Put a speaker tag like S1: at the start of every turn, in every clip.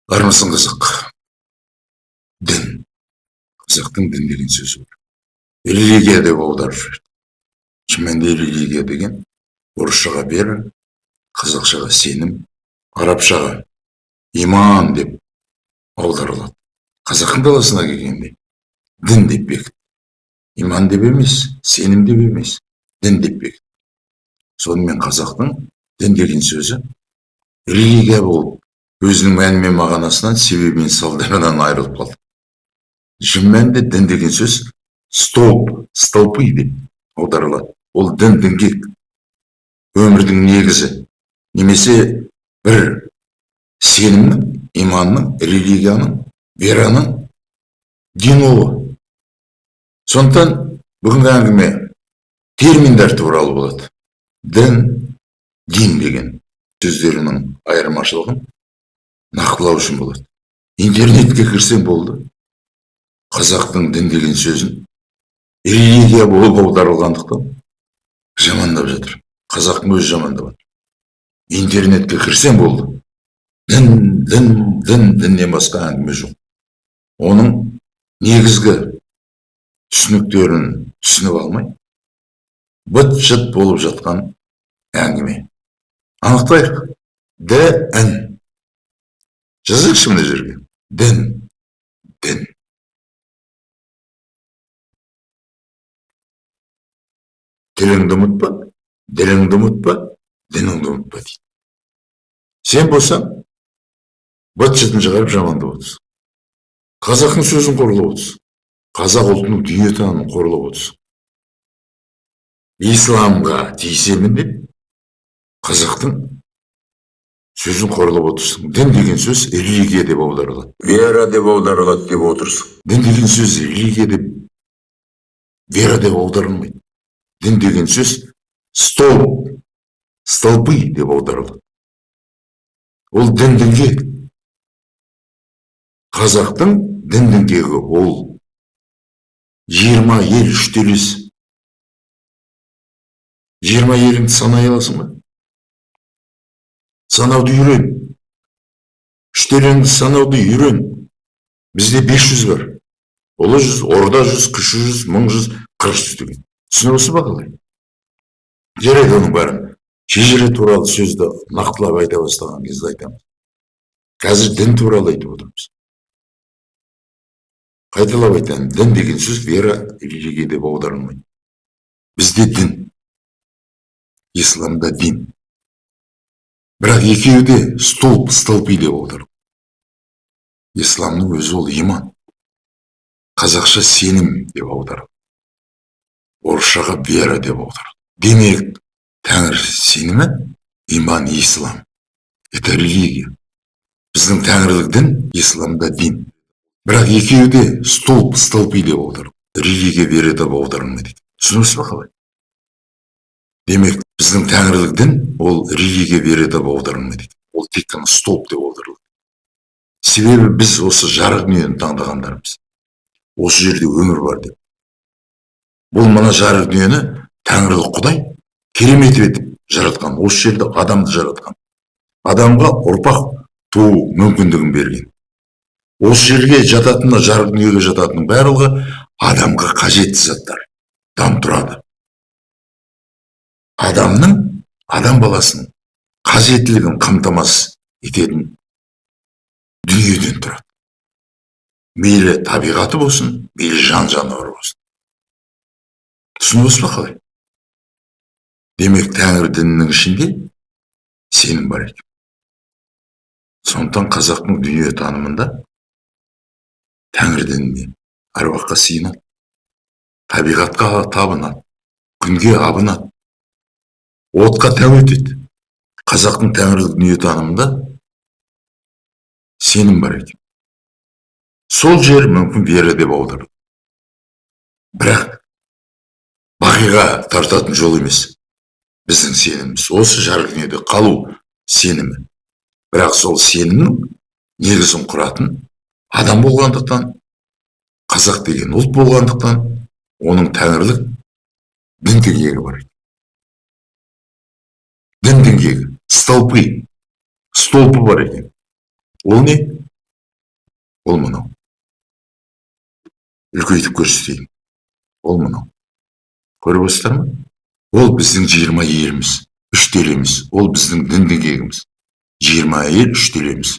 S1: Армысың қызық? Дін. Қазақтың дін деген сөзі бар. Религия деп аударып жүреді. Шынымен религия деген орысшаға вера, қазақшаға сенім, арабшаға иман деп аударылады. Қазақтың даласына келгенде дін деп бекітті. Иман деп емес, сенім деп емес, дін деп бекітті. Сонымен қазақтың дін деген сөзі религия болып, өзінің мәні мен мағынасынан, себебі мен салдарынан айырылып қалды. Шын мәнінде дін деген сөз столпы деп аударылады. Ол дін, діңгек, өмірдің негізі, немесе бір сенімнің, иманның, религияның, вераның денуы. Сондықтан бүгінгі әңгіме терминдер туралы болады. Дін, дин деген сөздерінің айырмашылығын нақтылау үшін болады. Интернетке кірсең болды, қазақтың дін деген сөзін религия болып аударылғандықтан жамандап жатыр. Қазақтың өзі жамандап жатыр. Интернетке кірсең болды, діннен басқа әңгіме жоқ. Оның негізгі түсініктерін түсініп алмай, быт-шыт болып жатқан әңгіме. Анықтайық. Дін. Жазайықшы мына жерге. Дін. Тіліңді ұмытпа, діліңді ұмытпа, дініңді ұмытпа дейді. Сен болсаң, быт-шытын шығарып жамандап отырсың. Қазақтың сөзін қорлап отырсың. Қазақ ұлтының дүниетанымын қорлап отырсың. Исламға тиісемін деп, қазақтың сөзін қорлап отырсың. Дін деген сөз религия деп аударылады. Вера деп аударылады деп отырсың. Дін деген сөз религия деп, вера деп аударылмайды. Дін деген сөз столпы деп аударылады. Ол дін діңгек. Қазақтың дін діңгегі ол 20 ел үштелес. 20 еліңді санай аласың ба? Санауды үйрен. Үштелеңді санауды үйрен. Бізде 500 бар. Ұлы жүз, орда жүз, кіші жүз, мың жүз, 40 жүз деген. Түсініп осы ба қалай? Жарайды оның бәрін. Шежіре туралы сөзді нақтылап айта бастаған кезде айтамыз. Қазір дін туралы айтып отырмыз. Қайталап айтайын, дін деген сөз вера, религия деп аударылмайды. Бізде дін, исламда дин. Бірақ екеуі де столпы деп аударылады. Исламның өзі ол иман. Қазақша сенім деп аударылады. Орысшаға вера деп аударылады. Демек, Тәңір сенімі, иман, ислам. Это религия. Біздің тәңірлік дін, исламда дин. Бірақ екеуі де столпы деп аударылады. Религия, вера деп аударылмайды. Түсінесіз ба қалай? Демек, біздің тәңірлік дін, ол религия, вера деп аударылмайды. Ол тек қана столп деп аударылады. Себебі біз осы жарық дүниені таңдағандармыз. Осы жерде өмір бар деп. Бұл мына жарық дүниені Тәңірлік Құдай керемет етіп жаратқан. Осы жерде адамды жаратқан. Адамға ұрпақ туу мүмкіндігін берген. Осы жерге жататыны, жарық дүниеге жататының барлығы адамға қажетті заттар. Адам тұрады. Адам баласының қажеттілігін қамтамасыз ететін дүниеден тұрады. Мейлі табиғаты болсын, мейлі жан-жануар болсын. Түсініп ба қалай? Демек, Тәңір дінінің ішінде сенім бар екен. Сондықтан қазақтың дүние танымында Тәңір дініне аруаққа сыйынады, табиғатқа табынады, күнге абынады, отқа тәует етеді. Қазақтың тәңірлік дүние танымында сенім бар екен. Сол жер мүмкін вера деп аударылады. Бірақ бақиға тартатын жол емес. Біздің сеніміміз осы жарық дүниеде қалу сенімі. Бірақ сол сенімнің негізін құратын адам болғандықтан, қазақ деген ұлт болғандықтан, оның тәңірлік дін діңгегі бар. Дін діңгегі, столпы бар екен. Ол не? Ол мынау. Үлкейтіп көрсетейін. Ол мынау. Көріп отырсыздар ма? Ол біздің 20 еліміз, 3 телеміз. Ол біздің дін діңгегіміз. 20 ел, 3 телеміз.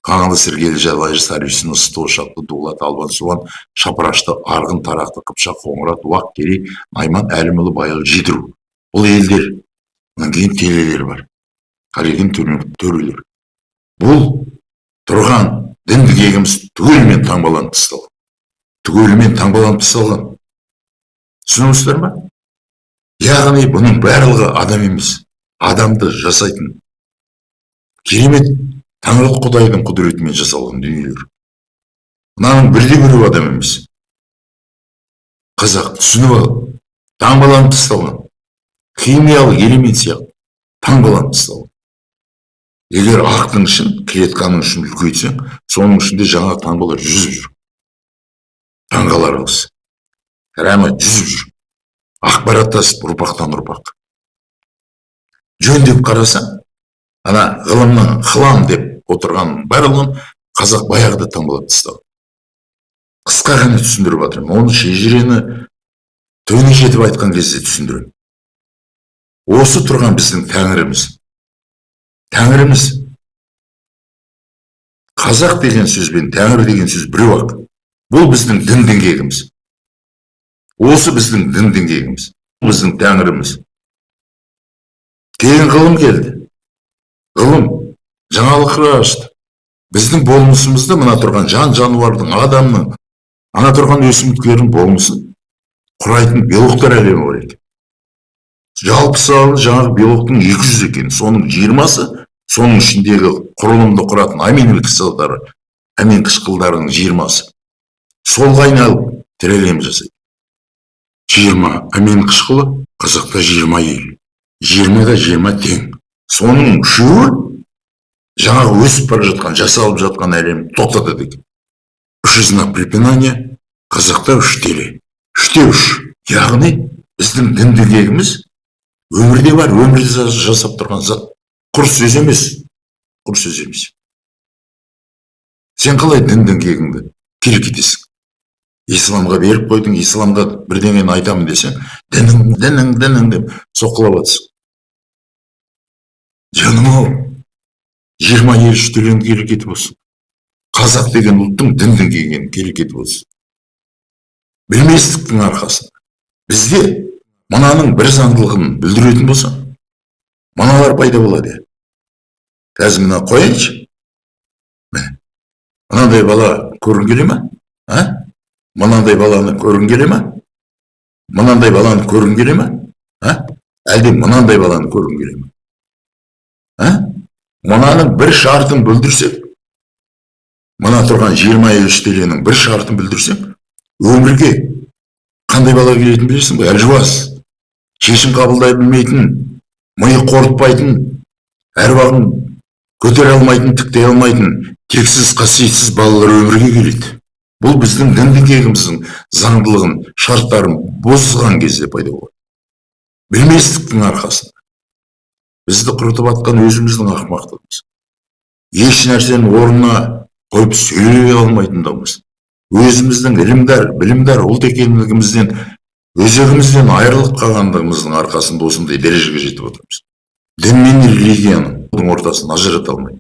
S1: Қаңлы Сергелі Жалайыр Сарүйсін Ысты Ошақты Дулат Албан Суан Шапырашты Арғын Тарақты Қыпшақ Қоңырат Уақ Керей Найман Әлімұлы Байыл Жидіру. Бұл елдер. Онан кейін телелер бар. Қареген төрелер. Бұл тұрған дін діңгегіміз түгелімен таңбаланып тасталған. Түгелімен таңбаланып тасталған. Түсініңіздер ме? Яғни бұның барлығы адам емес. Адамды жасайтын керемет Тәңір Құдайдың құдіретімен жасалған дүниелер. Мынаның бірде-бірі адам емес. Қазақ түсініп алып, таңбаланып тасталған. Химиялық элемент сияқты таңбаланып тасталған. Егер ақтың ішін, клетканың ішін үлкейтсең, соның ішінде жаңа таңбалар жүзіп жүр. Таңғалар осы. Прямо жүзіп жүр. Ақпараттасып ұрпақтан ұрпақ. Жөндеп қарасаң, ана ғылымның хлам деп отырған барлығын қазақ баяғыда таңбалап тастады. Қысқа ғана түсіндіріп жатырмын. Оны шежірені төне жетіп айтқан кезде түсіндіремін. Осы тұрған біздің тәңіріміз. Тәңіріміз. Қазақ деген сөз бен тәңір деген сөз біреу ақ. Бұл біздің дін діңгегіміз. Осы біздің дін діңгегіміз. Біздің тәңіріміз. Кейін ғылым келді. Ғылым жаңалыққа ашты. Біздің болмысымызда мына тұрған жан-жануардың, адамның, ана тұрған өсімдіктердің болмысын құрайтын белоктар әлемі бар екен. Жалпы саны жаңағы белоктың 200 екен. Соның 20-сы соның ішіндегі құрылымды құратын амин қышқылдарының 20-сы. Солға айналып тірелем жасайды. 20 амин қышқылы, Қазақта 20 ел. 20-да 20 тең. Соның үшеуі жаңағы өсіп бара жатқан, жасалып жатқан әлем тоқтады деген. 3 знак препинания, Қазақта 3 теле. 3-те 3. Яғни біздің дін діңгегіміз өмірде бар, өмірде жасап тұрған зат. Құр сөз емес. Құр сөз емес. Сен қалай дін діңгегіңді келекетесің? Исламға беріп қойдың, исламға бірдеңені айтамын десең, дінің деп соққылап атсың. Жаным-ау, 20 ел үштелен келекеті болсын. Қазақ деген ұлттың дін діңгегін келекеті болсын. Білместіктің арқасында. Бізде мынаның бір заңдылығын бүлдіретін болса, мыналар пайда болады. Қазір мына қойыншы. Мынандай бала көрін келе ма? Мынандай баланы көрін келе ма? Мынандай баланы көрін келе ма? Әлде мынандай баланы көрін келе ма? Мынаның бір шартын бүлдірсек, мына тұрған 20 ел үштеленің бір шартын бүлдірсек, өмірге қандай бала келетін білесің бе? Әлжуаз, шешім қабылдай білмейтін, миы қорытпайтын, әруағын көтере алмайтын, тіктей алмайтын, тексіз, қасиетсіз балалар өмірге келеді. Бұл біздің дін діңгегіміздің заңдылығын, шарттарын бұзған кезде пайда болады. Білместіктің арқасында. Бізді құртып атқан өзіміздің ақымақтығымыз. Еш нәрсені орнына қойып сөйлей алмайтындығымыз. Өзіміздің білімдар ұлт екендігімізден, өзегімізден айырылып қалғандығымыздың арқасында осындай дәрежеге жетіп отырмыз. Дін мен религияның ортасын ажырата алмай,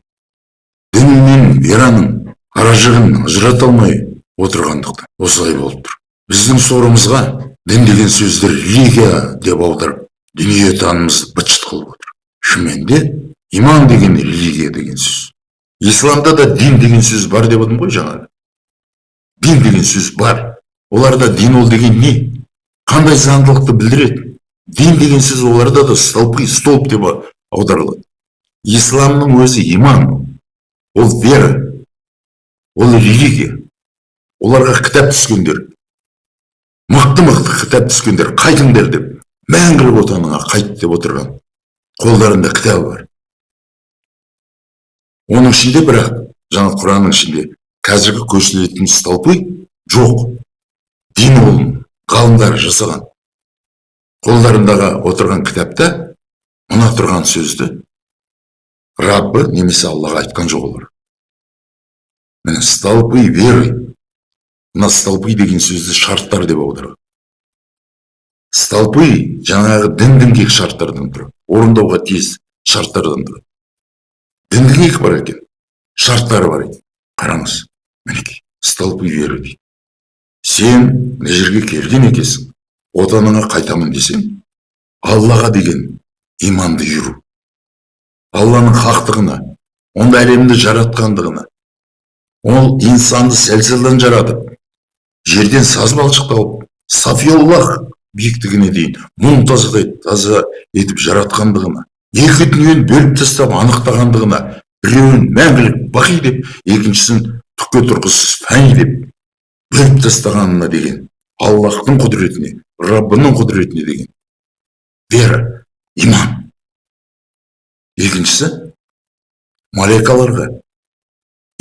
S1: дін мен вераның аражығын ажырата алмай отырғандықтан осылай болып тұр. Біздің сорымызға дін деген сөздер религия деп аударып, дүние танымызды быт-шыт қылып отыр. Шынымен иман деген религия деген сөз. Исламда да дин деген сөз бар деп отырмын ғой жаңағы. Дин деген сөз бар. Оларда дин ол деген не? Қандай заңдылықты білдіреді? Дин деген сөз оларда да столб деп аударылады. Исламның өзі иман, ол вера, ол религия. Оларға кітап түскендер, мықты кітап түскендер, қайтыңдар деп, мәңгілік отаныңа қайт деп отырған қолдарында кітап бар. Оның ішінде бірақ, жаңа Құранның ішінде қазіргі көшілетін столпы жоқ. Дин ол ғалымдар жасаған. Қолдарындағы отырған кітапта мына тұрған сөзді Раббы немесе Аллаға айтқан жоқ олар. міне столпы веры. Мына столпы деген сөзді шарттар деп аударады. Столпы жаңағы діндің кек шарттардан тұрады. Орындауға тиіс шарттардан тұрады. Діндің екі бар екен. Шарттары бар екен. Қараңыз. Мінекей. Столпы веры дейді. Сен мына жерге келген екенсің. Отаныңа қайтамын десең, Аллаға деген иманды үйру. Алланың хақтығына, онда әлемді жаратқандығына, ол инсанды сәлсалдан жаратып, жерден саз балшық тауып, Сафиоллах биіктігіне дейін таза етіп жаратқандығына, екі дүниені бөліп тастап анықтағандығына, біреуін мәңгілік бақи деп, екіншісін түкке тұрғысыз фәни деп бөліп тастағанына деген, Аллахтың құдіретіне, Раббының құдіретіне деген вера, иман. Екіншісі, малайкаларға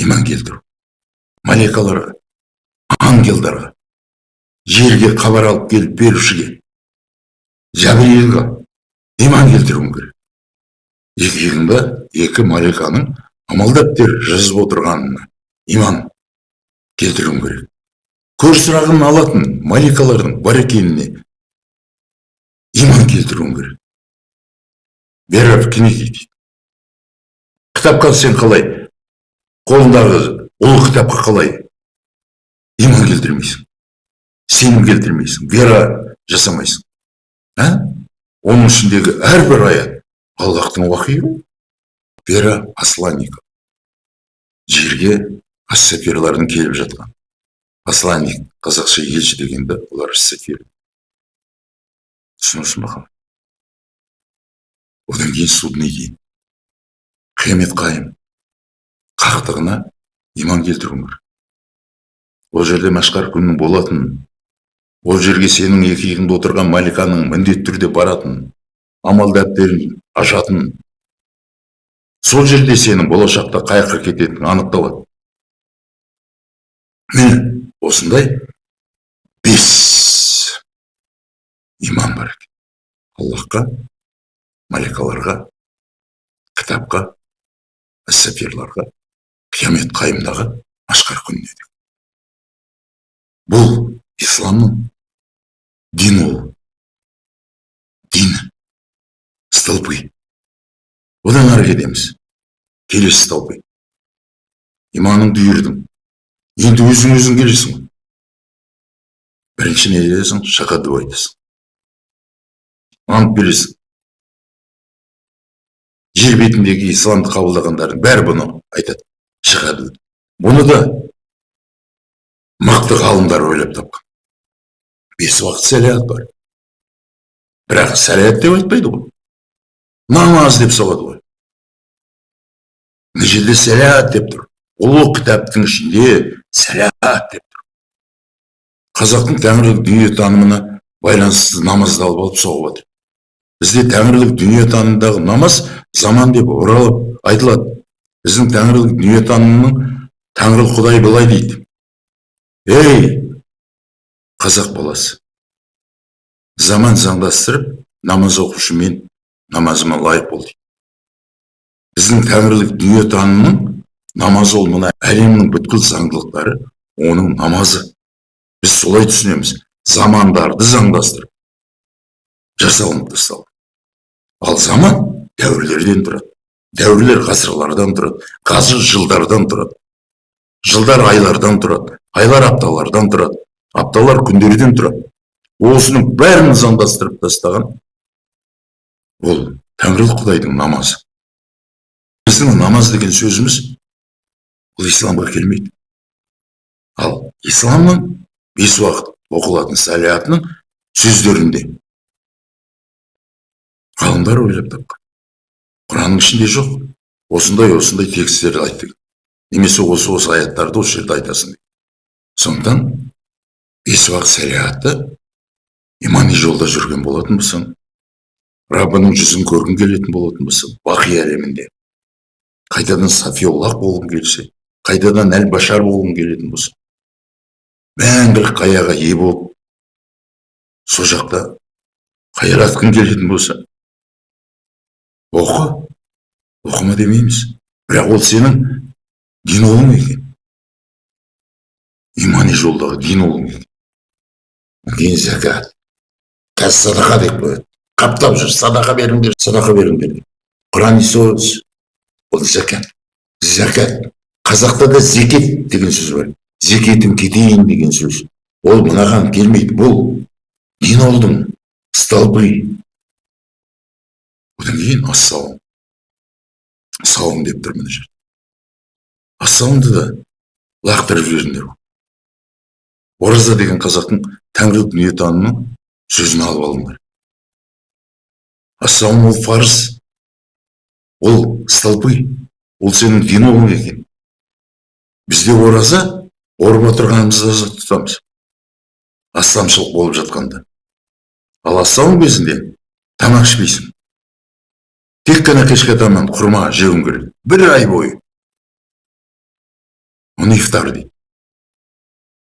S1: иман келтіру. Малайкаларға, ангелдарға, жерге хабар алып келіп берушіге, Жәбірейілға иман келтіруім керек. Екеуінде екі малайканың амал дәптер жазып отырғанына иман келтіруім керек. Көз сұрағын алатын малайкалардың бар екеніне иман келтіруім керек. Вера в книги дейді. Кітапқа сен қалай, қолындағы ұлы кітапқа қалай иман келтірмейсің, сенім келтірмейсің, вера жасамайсың. Оның ішіндегі әрбір аят Аллахтың уахиы, вера посланника. Жерге ас-сафирлардың келіп жатқан. Посланник, қазақша елші дегенде, олар ас-сафир. Түсінесің бе? Одан кейін судный день. Қиямет қайым. Хақтығына иман келтіруің керек. Ол жерде машқар күннің болатын, ол жерге сенің екі иығыңда отырған маликаның міндетті түрде баратын, амал дәптерін ашатын, сол жерде сенің болашақта қай жаққа кететінің анықталады. Міне, осындай 5 иман бар екен. Аллахқа, маликаларға, кітапқа, ас-сафирларға, қиямет қайымдағы машқар күніне. Бұл исламның дин ол. Дин. Столпы. Одан ары кетеміз. Келесі столпы. Иманыңды үйірдің. Енді өзің келесің. Бірінші не дейсің? Шахаду айтасың. Ант бересің. Жер бетіндегі исламды қабылдағандардың бәрі бұны айтады. Шахаду. Бұны да мықты ғалымдар ойлап тапқан. 5 уақыт сәлиат бар. Бірақ сәлиат деп айтпайды ғой. Намаз деп соғады ғой. Мына жерде сәлиат деп тұр. Ұлы кітаптың ішінде сәлиат деп тұр. Қазақтың тәңірлік дүние танымына байланысты намазды алып соғып отыр. Бізде тәңірлік дүние танымындағы намаз заман деп оралып айтылады. Біздің тәңірлік дүние танымының тәңірлік Құдай былай дейді. Ей, қазақ баласы, заман заңдастырып, намаз оқушы мен намазыма лайық бол дейді. Біздің тәңірлік дүние танымының намазы ол мына әлемнің бүткіл заңдылықтары, оның намазы. Біз солай түсінеміз. Замандарды заңдастырып, жасалынып тасталды. Ал заман дәуірлерден тұрады. Дәуірлер ғасырлардан тұрады. Ғасыр жылдардан тұрады. Жылдар айлардан тұрады. Айлар апталардан тұрады. Апталар күндерден тұрады. Осының бәрін заңдастырып тастаған ол тәңірлік Құдайдың намазы. Біздің намаз деген сөзіміз бұл исламға келмейді. Ал исламның 5 уақыт оқылатын сәлиатының сөздерінде ғалымдар ойлап тапқан. Құранның ішінде жоқ. Осындай тексттерді айтты. Немесе осы аяттарды осы жерде айтасың дейді. Сондықтан 5 уақыт сәлиатты имани жолда жүрген болатын болсаң, Раббының жүзін көргің келетін болатын болсаң, бақи әлемінде қайтадан Сафиоллах болғың келсе, қайтадан әл-Башар болғың келетін болса, мәңгілік қаяға ие болып, сол жақта қайратқың келетін болса, оқыма демейміз. Бірақ ол сенің дин олың екен. жолдағы дин болуың керек. Кейін зәкат, қазір садақа деп қояды. Қаптап жүр, садақа беріңдер, садақа беріңдер деп. Құран сөз, ол зәкат. Зәкат. Қазақта да зекет деген сөз бар. Зекетім кетейін деген сөз. Ол мынаған келмейді. Бұл дин олдың столбы. Одан кейін ассалам. Сауым деп тұр мына жерде. Ассаламды да лақтырып жіберіңдер. Ораза деген қазақтың тәңірілік дүниетанымның сөзін алып алыңдар. Ассалам ол фарыз. Ол столбы. Ол сенің дин олың екен. Бізде ораза, орып отырғанымызда азат тұтамыз. Астамшылық болып жатқанда. Ал ассалам кезінде тамақ ішпейсің. Тек қана кешке таман құрма жеуің керек. Бір ай бойы. Оны ифтар дейді.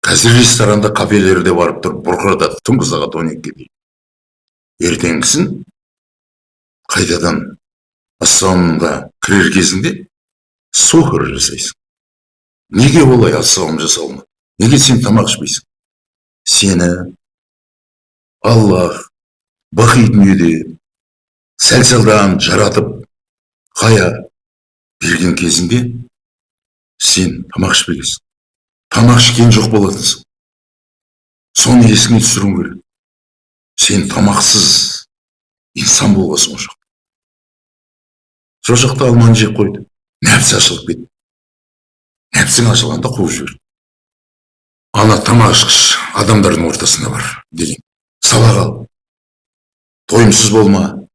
S1: Қазір ресторанда, кафелерде барып тұрып бұрқыратады түнгі сағат 12-ге дейін. Ертеңгісін қайтадан ассаламға кірер кезінде сухар жасайсың. Неге олай ассалам жасалма? Неге сен тамақ ішпейсің? Сені Аллах бақи дүниеде сәл-сәлдан жаратып қая берген кезінде сен тамақ ішпегенсің. Тамақ ішкен жоқ болатынсың. Соны есіңе түсіруің керек. Сен тамақсыз инсан болғасың ол жақта. Сол жақта алманы жеп қойды. Нәпсі ашылып кетті. Нәпсің ашылғанда қуып жіберді. Ана тамақ ішкіш адамдардың ортасында бар деген. Сала қал. Тойымсыз болма.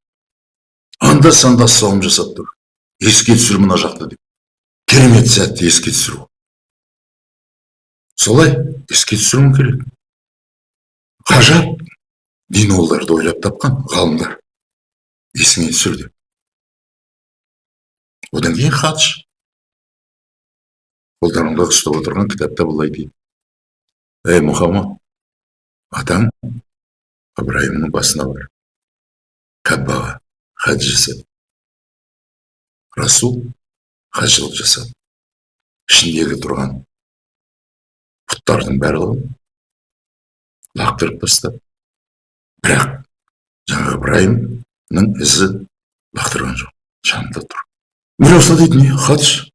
S1: Анда-санда ассалам жасап тұр. Еске түсір мына жақты деп. Керемет сәтті еске түсіру. Солай еске түсіруің керек. Ғажап динолдарды ойлап тапқан ғалымдар. Есіңе түсірді. Одан кейін хадж. Қолдарыңда ұстап отырған кітапта былай дейді. Ей Мұхаммад, атаң Ибраимның басына бар. Кәббаға хадж жасады. Расул хажылық жасады. Ішіндегі тұрған пұттардың барлығын лақтырып тастады. Бірақ жаңағы Ибраимның ізі лақтырған жоқ. Жанында тұр. Бір осылай дейді, не хадж?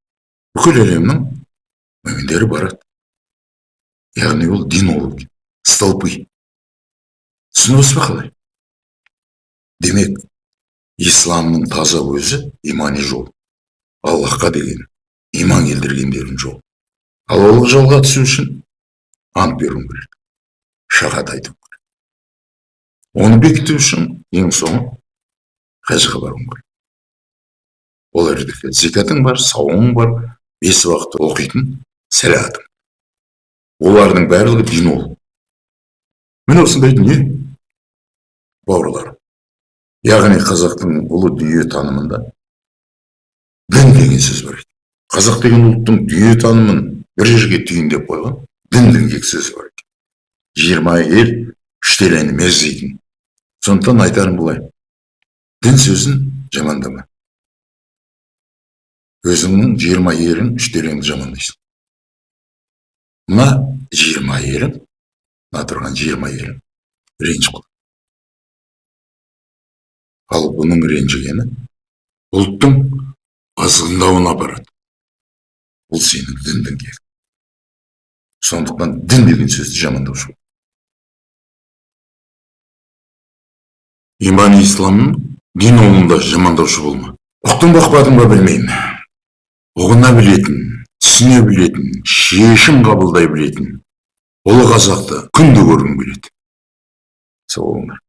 S1: Бүкіл әлемнің мөміндері барады. Яғни ол дин олу, столбы. Түсінесіз бе қалай? Демек, исламның таза өзі имани жол. Аллахқа деген иман келтіргендердің жолы. Ал ол жолға түсу үшін ант беруің керек. Шахат айту керек. Оны бекіту үшін ең соңы хажға баруың керек. Ол жерде зекатың бар, сауың бар, 5 уақыт оқитын сәлатың. Олардың барлығы дин ол. Мен осындай дүние бауырларым. Яғни қазақтың ұлы дүние танымында дін деген сөз бар. Қазақ деген ұлттың дүние танымын бір жерге түйіндеп қойған дін деген сөз бар. 20 ел үштелені мезгейтін. Сондықтан айтарым бұлай. Дін сөзін жамандама. Өзіңнің 20 елін үштелеңді жамандайсың. Мына 20 елін, мына тұрған 20 елін ренж қыл. Ал бұның ренжігені ұлттың азғындауына барады. Бұл сенің діндің кегі. Сондықтан дін деген сөзді жамандаушы. Имани исламның дин олында жамандаушы болма. Ұқтың бақпадың ба білмеймін. Оғына білетін, түсіне білетін, шешім қабылдай білетін, ұлы қазақты күнді көргің келеді. Сау болыңдар.